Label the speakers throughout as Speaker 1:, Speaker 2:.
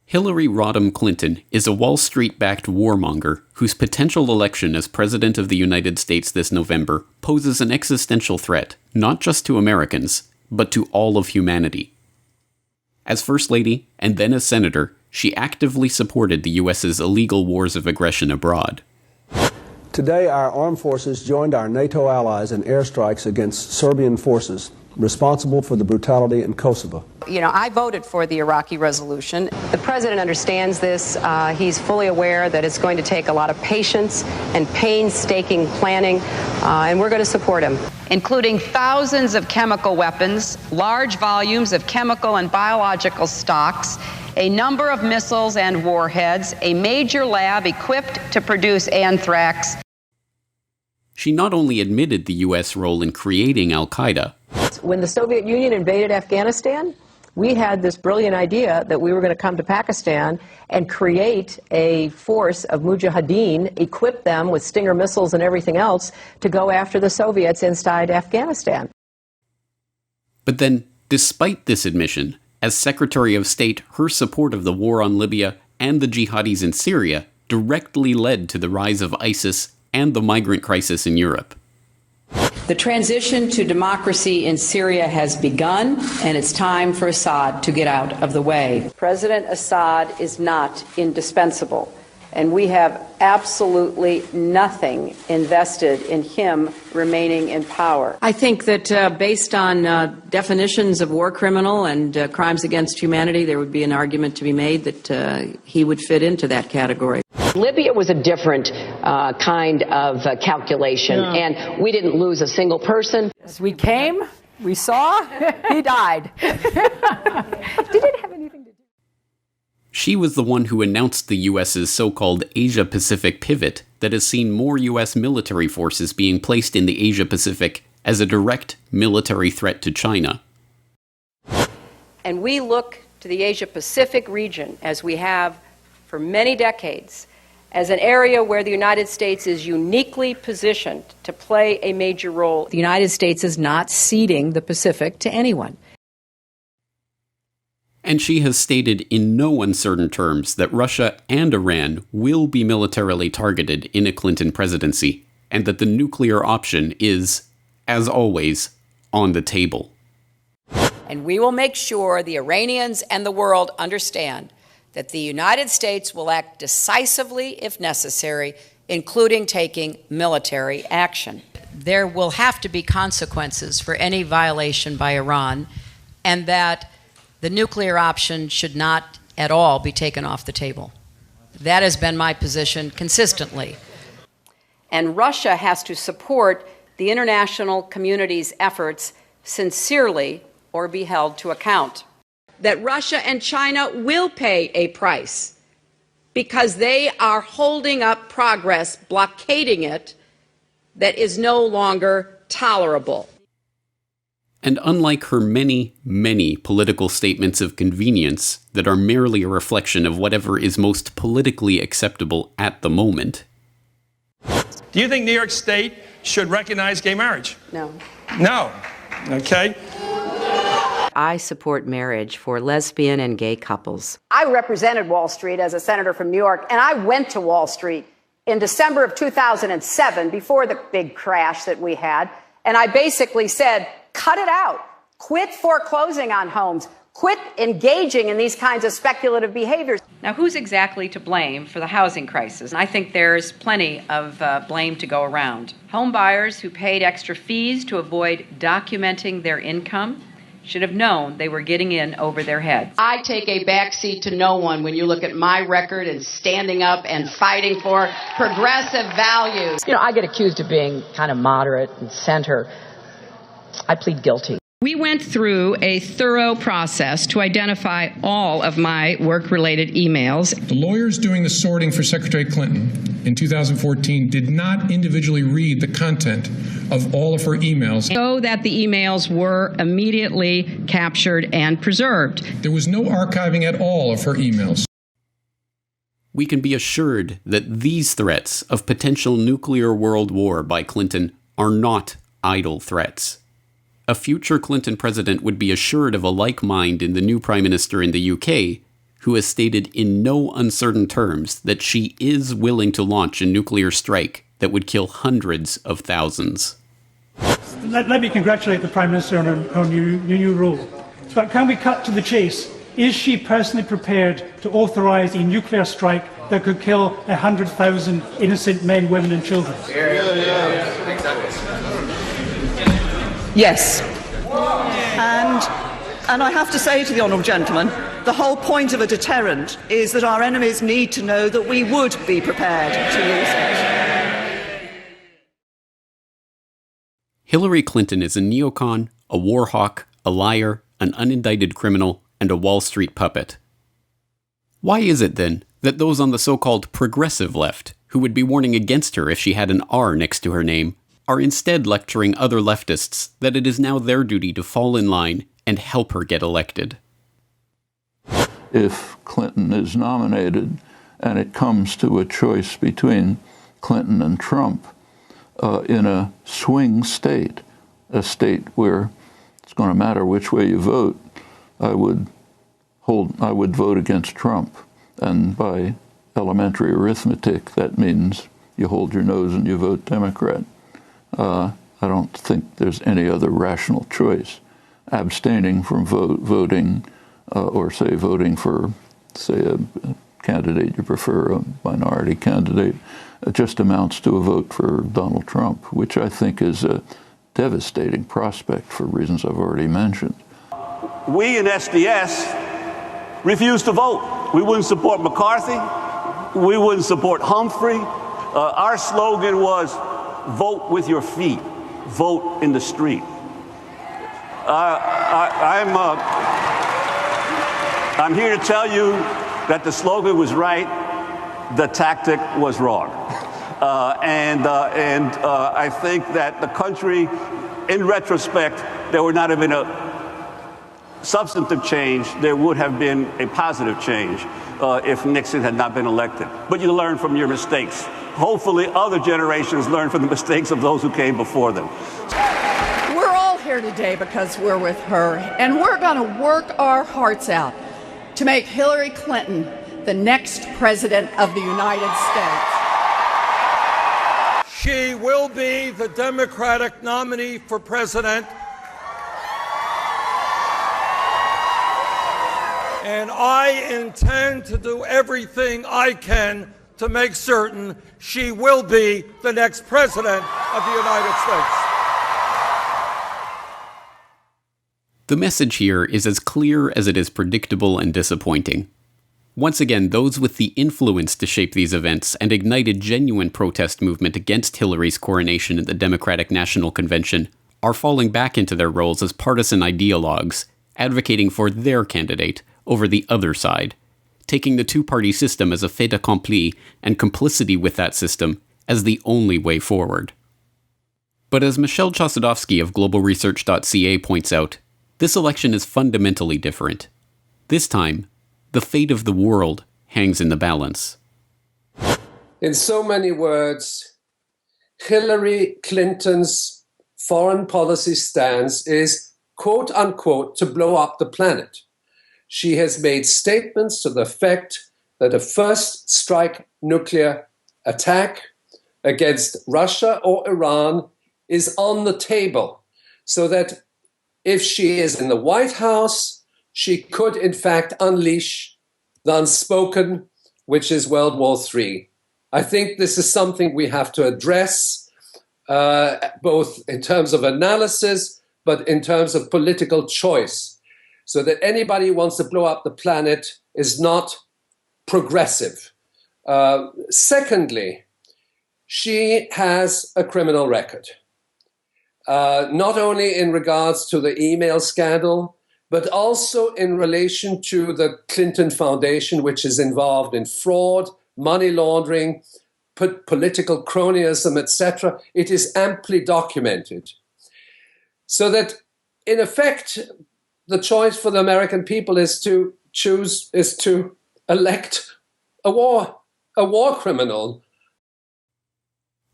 Speaker 1: Hillary Rodham Clinton is a Wall Street-backed warmonger whose potential election as President of the United States this November poses an existential threat, not just to Americans, but to all of humanity. As First Lady, and then as Senator, she actively supported the U.S.'s illegal wars of aggression abroad.
Speaker 2: Today, our armed forces joined our NATO allies in airstrikes against Serbian forces responsible for the brutality in Kosovo.
Speaker 3: You know, I voted for the Iraqi resolution. The president understands this. He's fully aware that it's going to take a lot of patience and painstaking planning, and we're going to support him. Including thousands of chemical weapons, large volumes of chemical and biological stocks, a number of missiles and warheads, a major lab equipped to produce anthrax.
Speaker 1: She not only admitted the U.S. role in creating al-Qaeda.
Speaker 3: When the Soviet Union invaded Afghanistan, we had this brilliant idea that we were going to come to Pakistan and create a force of mujahideen, equip them with Stinger missiles and everything else to go after the Soviets inside Afghanistan.
Speaker 1: But then, despite this admission, as Secretary of State, her support of the war on Libya and the jihadis in Syria directly led to the rise of ISIS and the migrant crisis in Europe.
Speaker 4: The transition to democracy in Syria has begun, and it's time for Assad to get out of the way. President Assad is not indispensable, and we have absolutely nothing invested in him remaining in power. I think that based on definitions of war criminal and crimes against humanity, there would be an argument to be made that he would fit into that category.
Speaker 3: Libya was a different kind of calculation, and we didn't lose a single person.
Speaker 5: We came, we saw, he died. Did it have anything to do?
Speaker 1: She was the one who announced the U.S.'s so-called Asia-Pacific pivot that has seen more U.S. military forces being placed in the Asia-Pacific as a direct military threat to China.
Speaker 3: And we look to the Asia-Pacific region, as we have for many decades, as an area where the United States is uniquely positioned to play a major role.
Speaker 5: The United States is not ceding the Pacific to anyone.
Speaker 1: And she has stated in no uncertain terms that Russia and Iran will be militarily targeted in a Clinton presidency, and that the nuclear option is, as always, on the table.
Speaker 4: And we will make sure the Iranians and the world understand that the United States will act decisively if necessary, including taking military action. There will have to be consequences for any violation by Iran, and that the nuclear option should not at all be taken off the table. That has been my position consistently.
Speaker 3: And Russia has to support the international community's efforts sincerely or be held to account. That Russia and China will pay a price because they are holding up progress, blockading it, that is no longer tolerable.
Speaker 1: And unlike her many, many political statements of convenience that are merely a reflection of whatever is most politically acceptable at the moment.
Speaker 6: Do you think New York State should recognize gay marriage?
Speaker 3: No.
Speaker 6: No. Okay.
Speaker 3: I support marriage for lesbian and gay couples.
Speaker 7: I represented Wall Street as a senator from New York, and I went to Wall Street in December of 2007, before the big crash that we had, and I basically said, cut it out. Quit foreclosing on homes. Quit engaging in these kinds of speculative behaviors.
Speaker 3: Now, who's exactly to blame for the housing crisis? I think there's plenty of blame to go around. Home buyers who paid extra fees to avoid documenting their income should have known they were getting in over their heads.
Speaker 4: I take a backseat to no one when you look at my record and standing up and fighting for progressive values.
Speaker 5: You know, I get accused of being kind of moderate and center. I plead guilty.
Speaker 3: We went through a thorough process to identify all of my work-related emails.
Speaker 8: The lawyers doing the sorting for Secretary Clinton in 2014 did not individually read the content of all of her emails,
Speaker 3: So that the emails were immediately captured and preserved.
Speaker 8: There was no archiving at all of her emails.
Speaker 1: We can be assured that these threats of potential nuclear world war by Clinton are not idle threats. A future Clinton president would be assured of a like mind in the new Prime Minister in the UK, who has stated in no uncertain terms that she is willing to launch a nuclear strike that would kill hundreds of thousands.
Speaker 9: Let me congratulate the Prime Minister on her new role. But can we cut to the chase? Is she personally prepared to authorise a nuclear strike that could kill 100,000 innocent men, women and children?
Speaker 10: Yes. And I have to say to the honourable gentleman, the whole point of a deterrent is that our enemies need to know that we would be prepared to use it.
Speaker 1: Hillary Clinton is a neocon, a war hawk, a liar, an unindicted criminal, and a Wall Street puppet. Why is it, then, that those on the so-called progressive left, who would be warning against her if she had an R next to her name, are instead lecturing other leftists that it is now their duty to fall in line and help her get elected?
Speaker 11: If Clinton is nominated and it comes to a choice between Clinton and Trump in a swing state, a state where it's going to matter which way you vote, I would vote against Trump. And by elementary arithmetic, that means you hold your nose and you vote Democrat. I don't think there's any other rational choice. Abstaining from voting, or say voting for, say, a candidate you prefer, a minority candidate, just amounts to a vote for Donald Trump, which I think is a devastating prospect for reasons I've already mentioned.
Speaker 12: We in SDS refused to vote. We wouldn't support McCarthy. We wouldn't support Humphrey. Our slogan was, vote with your feet, vote in the street. I'm here to tell you that the slogan was right, the tactic was wrong. I think that the country, in retrospect, there would not have been a substantive change. There would have been a positive change if Nixon had not been elected. But you learn from your mistakes. Hopefully other generations learn from the mistakes of those who came before them.
Speaker 13: We're all here today because we're with her, and we're going to work our hearts out to make Hillary Clinton the next president of the United States.
Speaker 6: She will be the Democratic nominee for president. And I intend to do everything I can to make certain she will be the next president of the United States.
Speaker 1: The message here is as clear as it is predictable and disappointing. Once again, those with the influence to shape these events and ignite a genuine protest movement against Hillary's coronation at the Democratic National Convention are falling back into their roles as partisan ideologues, advocating for their candidate over the other side, taking the two-party system as a fait accompli and complicity with that system as the only way forward. But as Michelle Chossudovsky of globalresearch.ca points out, this election is fundamentally different. This time, the fate of the world hangs in the balance.
Speaker 14: In so many words, Hillary Clinton's foreign policy stance is, quote unquote, to blow up the planet. She has made statements to the effect that a first strike nuclear attack against Russia or Iran is on the table, so that if she is in the White House, she could in fact unleash the unspoken, which is World War III. I think this is something we have to address, both in terms of analysis, but in terms of political choice, so that anybody who wants to blow up the planet is not progressive. Secondly, she has a criminal record, not only in regards to the email scandal, but also in relation to the Clinton Foundation, which is involved in fraud, money laundering, political cronyism, etc. It is amply documented. So that, in effect, the choice for the American people is to elect a war criminal.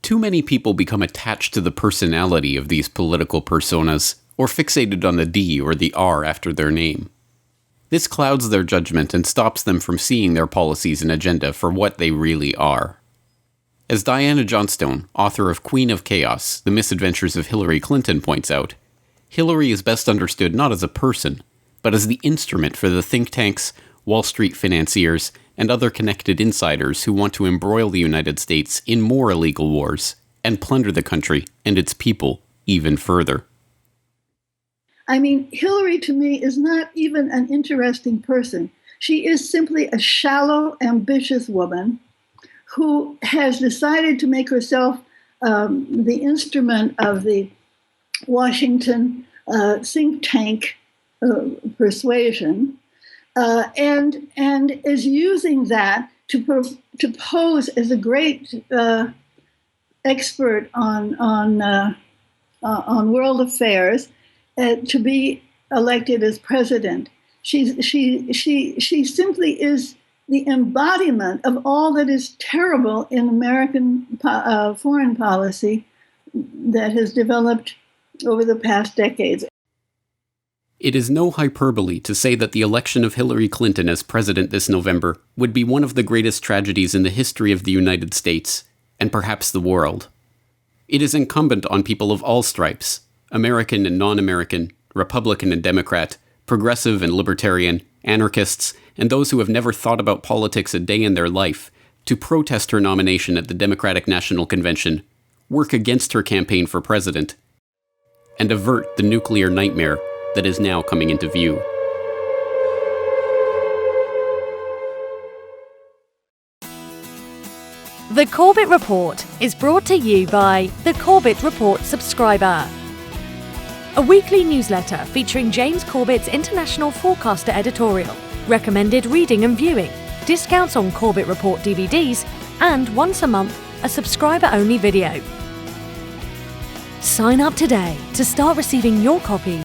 Speaker 1: Too many people become attached to the personality of these political personas, or fixated on the D or the R after their name. This clouds their judgment and stops them from seeing their policies and agenda for what they really are. As Diana Johnstone, author of Queen of Chaos, The Misadventures of Hillary Clinton, points out, Hillary is best understood not as a person, but as the instrument for the think tanks, Wall Street financiers, and other connected insiders who want to embroil the United States in more illegal wars and plunder the country and its people even further.
Speaker 15: I mean, Hillary to me is not even an interesting person. She is simply a shallow, ambitious woman who has decided to make herself the instrument of the Washington think tank persuasion, and is using that to pose as a great expert on world affairs, to be elected as president. She simply is the embodiment of all that is terrible in American foreign policy that has developed over the past decades.
Speaker 1: It is no hyperbole to say that the election of Hillary Clinton as president this November would be one of the greatest tragedies in the history of the United States, and perhaps the world. It is incumbent on people of all stripes, American and non-American, Republican and Democrat, progressive and libertarian, anarchists, and those who have never thought about politics a day in their life, to protest her nomination at the Democratic National Convention, work against her campaign for president, and avert the nuclear nightmare that is now coming into view.
Speaker 16: The Corbett Report is brought to you by the Corbett Report subscriber, a weekly newsletter featuring James Corbett's International Forecaster editorial, recommended reading and viewing, discounts on Corbett Report DVDs, and once a month, a subscriber-only video. Sign up today to start receiving your copy